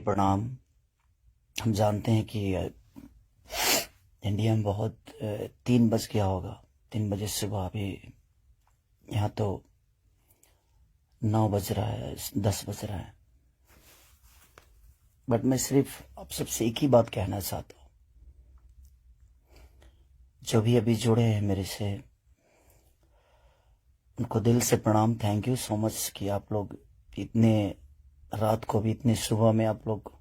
प्रणाम। हम जानते हैं कि इंडिया में बहुत 3 बज गया होगा, 3 बजे सुबह। अभी यहाँ तो 9 बज रहा है, 10 बज रहा है। बट मैं सिर्फ आप सबसे एक ही बात कहना चाहता हूँ, जो भी अभी जुड़े हैं मेरे से, उनको दिल से प्रणाम। थैंक यू सो मच कि आप लोग इतने रात को भी, इतने सुबह में आप लोग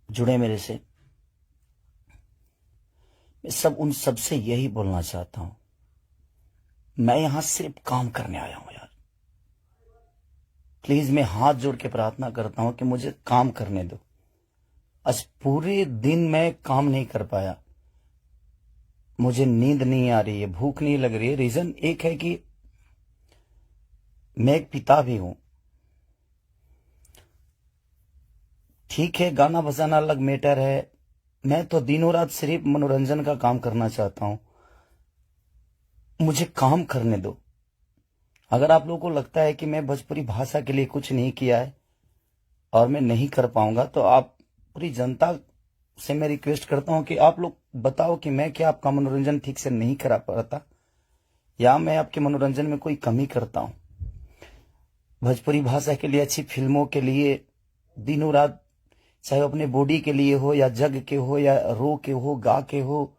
जुड़े मेरे से। मैं उन सबसे यही बोलना चाहता हूं, मैं यहां सिर्फ काम करने आया हूं यार। प्लीज मैं हाथ जोड़ के प्रार्थना करता हूं कि मुझे काम करने दो। आज पूरे दिन मैं काम नहीं कर पाया, मुझे नींद नहीं आ रही है, भूख नहीं लग रही है। रीजन एक है कि मैं एक पिता भी हूं। ठीक है, गाना बजाना अलग मैटर है, मैं तो दिनों रात सिर्फ मनोरंजन का काम करना चाहता हूं। मुझे काम करने दो। अगर आप लोगों को लगता है कि मैं भोजपुरी भाषा के लिए कुछ नहीं किया है और मैं नहीं कर पाऊंगा, तो आप पूरी जनता से मैं रिक्वेस्ट करता हूं कि आप लोग बताओ कि मैं क्या आपका मनोरंजन ठीक से नहीं करा पाता, या मैं आपके मनोरंजन में कोई कमी करता हूं। भोजपुरी भाषा के लिए, अच्छी फिल्मों के लिए दिनों रात, चाहे अपने बॉडी के लिए हो या जग के हो या रो के हो, गा के हो,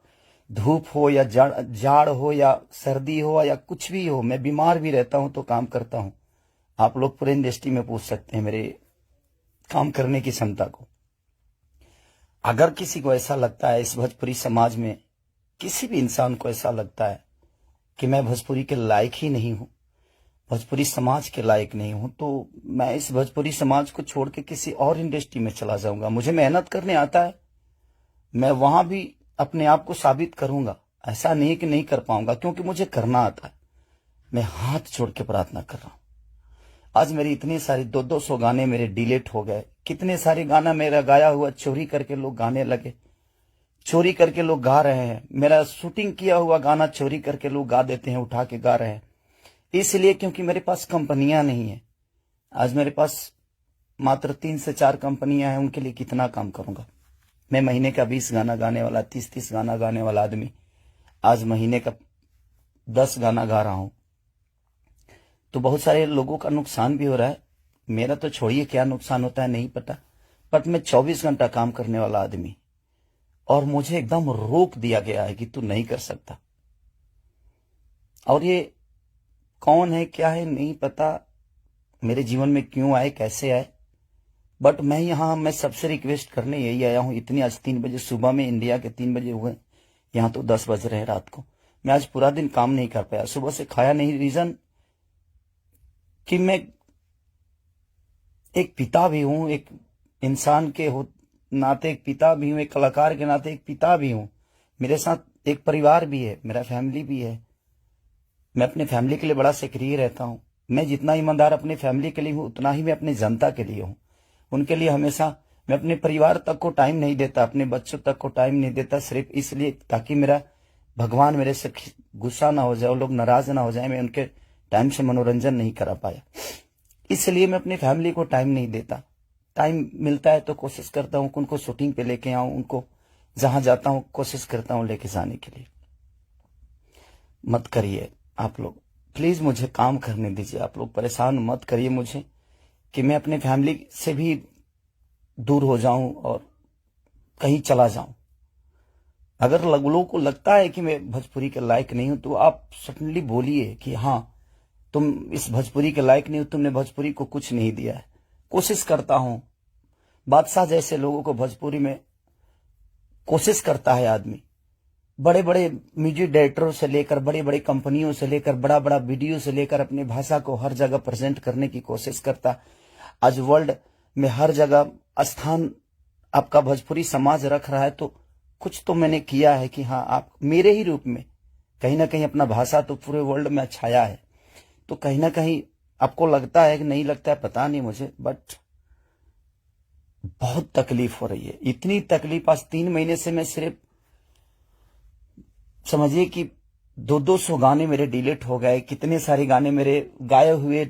धूप हो या जाड़ हो या सर्दी हो या कुछ भी हो, मैं बीमार भी रहता हूं तो काम करता हूं। आप लोग पूरे इंडस्ट्री में पूछ सकते हैं मेरे काम करने की क्षमता को। अगर किसी को ऐसा लगता है, इस भोजपुरी समाज में किसी भी इंसान को ऐसा लगता है कि मैं भोजपुरी के लायक ही नहीं हूं, भोजपुरी समाज के लायक नहीं हूं, तो मैं इस भोजपुरी समाज को छोड़ के किसी और इंडस्ट्री में चला जाऊंगा। मुझे मेहनत करने आता है, मैं वहां भी अपने आप को साबित करूंगा। ऐसा नहीं कि नहीं कर पाऊंगा, क्योंकि मुझे करना आता है। मैं हाथ जोड़ के प्रार्थना कर रहा हूं। आज मेरी इतनी सारी 200 गाने मेरे डिलीट हो गए। कितने सारे गाना मेरा गाया हुआ चोरी करके लोग गाने लगे, चोरी करके लोग गा रहे हैं। मेरा शूटिंग किया हुआ गाना चोरी करके लोग गा देते हैं, उठा के गा रहे हैं। इसलिए क्योंकि मेरे पास कंपनियां नहीं है। आज मेरे पास मात्र 3 से 4 कंपनियां हैं, उनके लिए कितना काम करूंगा मैं। महीने का 20 गाना गाने वाला, 30 गाना गाने वाला आदमी आज महीने का 10 गाना गा रहा हूं, तो बहुत सारे लोगों का नुकसान भी हो रहा है। मेरा तो छोड़िए, क्या नुकसान होता है नहीं पता, बट मैं 24 घंटा काम करने वाला आदमी, और मुझे एकदम रोक दिया गया है कि तू नहीं कर सकता। और ये कौन है, क्या है, नहीं पता, मेरे जीवन में क्यों आए, कैसे आए, बट मैं सबसे रिक्वेस्ट करने यही आया हूं। इतनी आज 3 बजे सुबह में, इंडिया के 3 बजे हुए, यहां तो 10 बज रहे हैं रात को। मैं आज पूरा दिन काम नहीं कर पाया, सुबह से खाया नहीं। रीजन कि मैं एक पिता भी हूं, एक इंसान के नाते एक पिता भी हूं, एक कलाकार के नाते एक पिता भी हूं। मेरे साथ एक परिवार भी है, मेरा फैमिली भी है। मैं अपने फैमिली के लिए बड़ा सक्रिय रहता हूं। मैं जितना ईमानदार अपने फैमिली के लिए हूं, उतना ही मैं अपनी जनता के लिए हूं। उनके लिए हमेशा मैं अपने परिवार तक को टाइम नहीं देता, अपने बच्चों तक को टाइम नहीं देता, सिर्फ इसलिए ताकि मेरा भगवान मेरे से गुस्सा ना हो जाए, वो लोग नाराज ना हो जाए, मैं उनके टाइम से मनोरंजन नहीं करा पाया। इसलिए मैं अपनी फैमिली को टाइम नहीं देता। टाइम मिलता है तो कोशिश करता हूं उनको शूटिंग पे लेके आऊं, उनको जहां जाता हूं कोशिश करता हूं लेके जाने के लिए। मत करिए आप लोग, प्लीज मुझे काम करने दीजिए। आप लोग परेशान मत करिए मुझे कि मैं अपने फैमिली से भी दूर हो जाऊं और कहीं चला जाऊं। अगर लोगों को लगता है कि मैं भोजपुरी के लायक नहीं हूं, तो आप सडनली बोलिए कि हाँ, तुम इस भोजपुरी के लायक नहीं हो, तुमने भोजपुरी को कुछ नहीं दिया है। कोशिश करता हूं, बादशाह जैसे लोगों को भोजपुरी में कोशिश करता है आदमी। बड़े बड़े म्यूजिक डायरेक्टरों से लेकर, बड़ी बड़ी कंपनियों से लेकर, बड़ा बड़ा वीडियो से लेकर अपनी भाषा को हर जगह प्रेजेंट करने की कोशिश करता। आज वर्ल्ड में हर जगह स्थान आपका भोजपुरी समाज रख रहा है, तो कुछ तो मैंने किया है कि हाँ, आप मेरे ही रूप में कहीं ना कहीं अपना भाषा तो पूरे वर्ल्ड में छाया है। तो कहीं ना कहीं आपको लगता है कि नहीं लगता है, पता नहीं मुझे, बट बहुत तकलीफ हो रही है। इतनी तकलीफ आज 3 महीने से मैं सिर्फ समझिए कि 200 गाने मेरे डिलीट हो गए, कितने सारे गाने मेरे गाए हुए,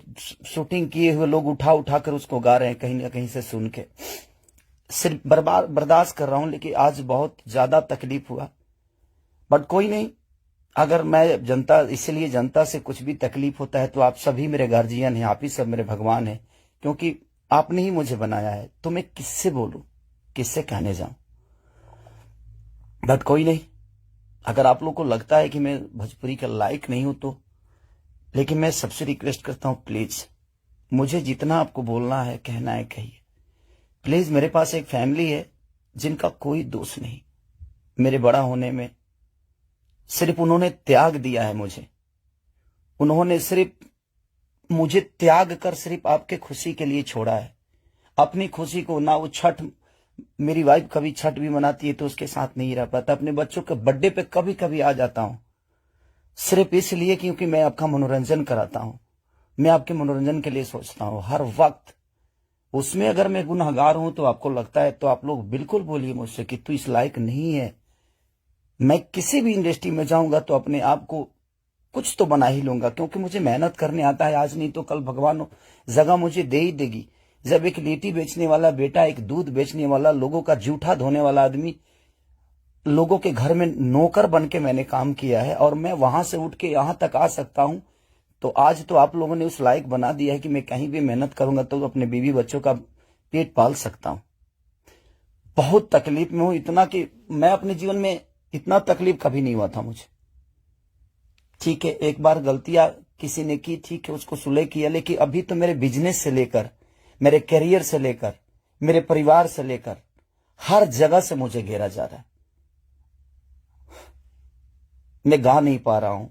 शूटिंग किए हुए लोग उठा उठा कर उसको गा रहे हैं कहीं ना कहीं से सुन के। सिर्फ बर्दाश्त कर रहा हूं, लेकिन आज बहुत ज्यादा तकलीफ हुआ। बट कोई नहीं, अगर मैं जनता, इसलिए जनता से कुछ भी तकलीफ होता है तो आप सभी मेरे गार्जियन हैं, आप ही सब मेरे भगवान हैं, क्योंकि आपने ही मुझे बनाया है। तो मैं किससे बोलूं, किससे कहने जाऊं। बट कोई नहीं, अगर आप लोग को लगता है कि मैं भोजपुरी का लायक नहीं हूं तो, लेकिन मैं सबसे रिक्वेस्ट करता हूं, प्लीज मुझे जितना आपको बोलना है, कहना है, कहिए प्लीज। मेरे पास एक फैमिली है जिनका कोई दोष नहीं मेरे बड़ा होने में। सिर्फ उन्होंने त्याग दिया है मुझे, उन्होंने सिर्फ मुझे त्याग कर सिर्फ आपके खुशी के लिए छोड़ा है। अपनी खुशी को ना, वो छठ, मेरी वाइफ कभी छठ भी मनाती है तो उसके साथ नहीं रह पाता। अपने बच्चों के बर्थडे पे कभी कभी आ जाता हूं, सिर्फ इसलिए क्योंकि मैं आपका मनोरंजन कराता हूं, मैं आपके मनोरंजन के लिए सोचता हूं हर वक्त। उसमें अगर मैं गुनहगार हूं तो आपको लगता है तो आप लोग बिल्कुल बोलिए मुझसे कि तू इस लायक नहीं है। मैं किसी भी इंडस्ट्री में जाऊंगा तो अपने आप को कुछ तो बना ही लूंगा, क्योंकि मुझे मेहनत करने आता है। आज नहीं तो कल भगवान जगह मुझे दे ही देगी। जब एक लिट्टी बेचने वाला बेटा, एक दूध बेचने वाला, लोगों का जूठा धोने वाला आदमी, लोगों के घर में नौकर बन के मैंने काम किया है और मैं वहां से उठ के यहां तक आ सकता हूं, तो आज तो आप लोगों ने उस लायक बना दिया है कि मैं कहीं भी मेहनत करूंगा तो अपने बीवी बच्चों का पेट पाल सकता हूं। बहुत तकलीफ में हूं, इतना कि मैं अपने जीवन में इतना तकलीफ कभी नहीं हुआ था मुझे। ठीक है, एक बार गलतियां किसी ने की, ठीक है, उसको सुलह किया, लेकिन अभी तो मेरे बिजनेस से लेकर, मेरे करियर से लेकर, मेरे परिवार से लेकर हर जगह से मुझे घेरा जा रहा है। मैं गा नहीं पा रहा हूं।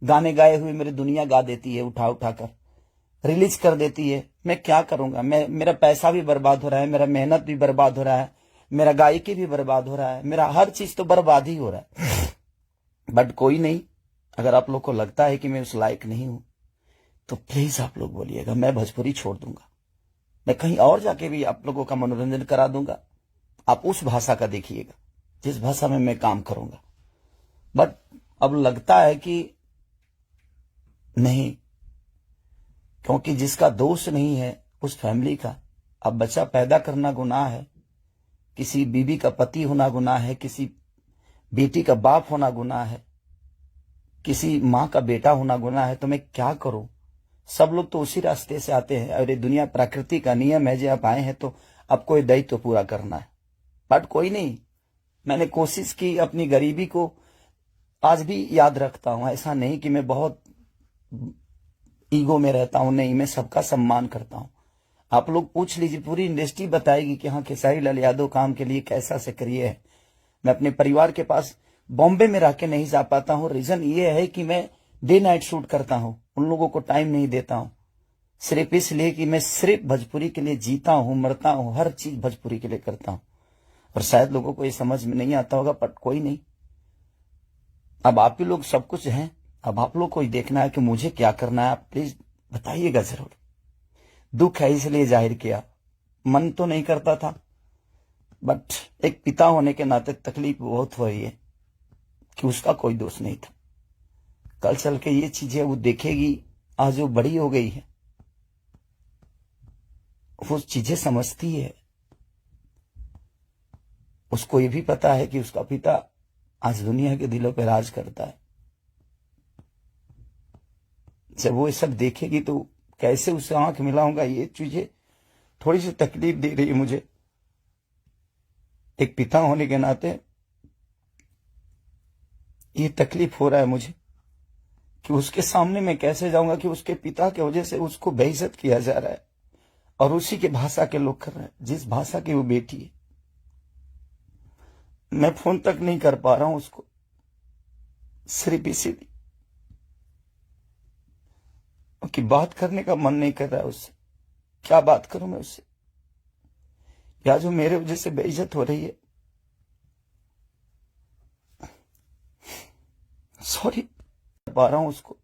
गाने गाए हुए मेरी दुनिया गा देती है, उठा उठा कर रिलीज कर देती है। मैं क्या करूंगा, मेरा पैसा भी बर्बाद हो रहा है, मेरा मेहनत भी बर्बाद हो रहा है, मेरा गायकी भी बर्बाद हो रहा है, मेरा हर चीज तो बर्बाद ही हो रहा है। बट कोई नहीं, अगर आप लोग को लगता है कि मैं उस लायक नहीं हूं तो प्लीज आप लोग बोलिएगा, मैं भोजपुरी छोड़ दूंगा, मैं कहीं और जाके भी आप लोगों का मनोरंजन करा दूंगा। आप उस भाषा का देखिएगा जिस भाषा में मैं काम करूंगा। बट अब लगता है कि नहीं, क्योंकि जिसका दोष नहीं है उस फैमिली का, अब बच्चा पैदा करना गुनाह है, किसी बीबी का पति होना गुनाह है, किसी बेटी का बाप होना गुनाह है, किसी मां का बेटा होना गुनाह है। तो मैं क्या करूं। सब लोग तो उसी रास्ते से आते हैं और ये दुनिया प्रकृति का नियम है, जो आप आए हैं तो आपको ये दायित्व तो पूरा करना है। बट कोई नहीं, मैंने कोशिश की, अपनी गरीबी को आज भी याद रखता हूं। ऐसा नहीं कि मैं बहुत ईगो में रहता हूं, नहीं, मैं सबका सम्मान करता हूं। आप लोग पूछ लीजिए, पूरी इंडस्ट्री बताएगी कि हाँ, खेसारी लाल यादव काम के लिए कैसा सक्रिय है। मैं अपने परिवार के पास बॉम्बे में रह के नहीं जा पाता हूं। रीजन ये है कि मैं डे नाइट शूट करता हूं, उन लोगों को टाइम नहीं देता हूं, सिर्फ इसलिए कि मैं सिर्फ भोजपुरी के लिए जीता हूं, मरता हूं, हर चीज भोजपुरी के लिए करता हूं। और शायद लोगों को ये समझ में नहीं आता होगा, पर कोई नहीं, अब आप ही लोग सब कुछ हैं। अब आप लोग को ही देखना है कि मुझे क्या करना है। आप प्लीज बताइएगा जरूर। दुख है इसलिए जाहिर किया, मन तो नहीं करता था, बट एक पिता होने के नाते तकलीफ बहुत हो रही है कि उसका कोई दोष नहीं था। कल चल के ये चीजें वो देखेगी, आज वो बड़ी हो गई है, वो चीजें समझती है। उसको ये भी पता है कि उसका पिता आज दुनिया के दिलों पर राज करता है। जब वो ये सब देखेगी तो कैसे उससे आंख मिलाऊंगा, ये चीजें थोड़ी सी तकलीफ दे रही है मुझे। एक पिता होने के नाते ये तकलीफ हो रहा है मुझे कि उसके सामने मैं कैसे जाऊंगा कि उसके पिता की वजह से उसको बेइज्जत किया जा रहा है और उसी के भाषा के लोग कर रहे हैं, जिस भाषा की वो बेटी है। मैं फोन तक नहीं कर पा रहा हूं उसको, सिर्फ इसीलिए कि बात करने का मन नहीं कर रहा है उससे। क्या बात करूं मैं उससे, या जो मेरे वजह से बेइज्जत हो रही है। सॉरी पा रहा हूं उसको,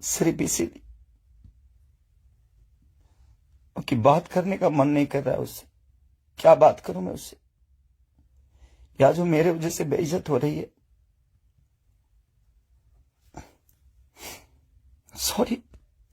सिर्फ इसीलिए कि बात करने का मन नहीं कर रहा है उससे। क्या बात करूं मैं उससे, या जो मेरे वजह से बेइज्जत हो रही है। सॉरी।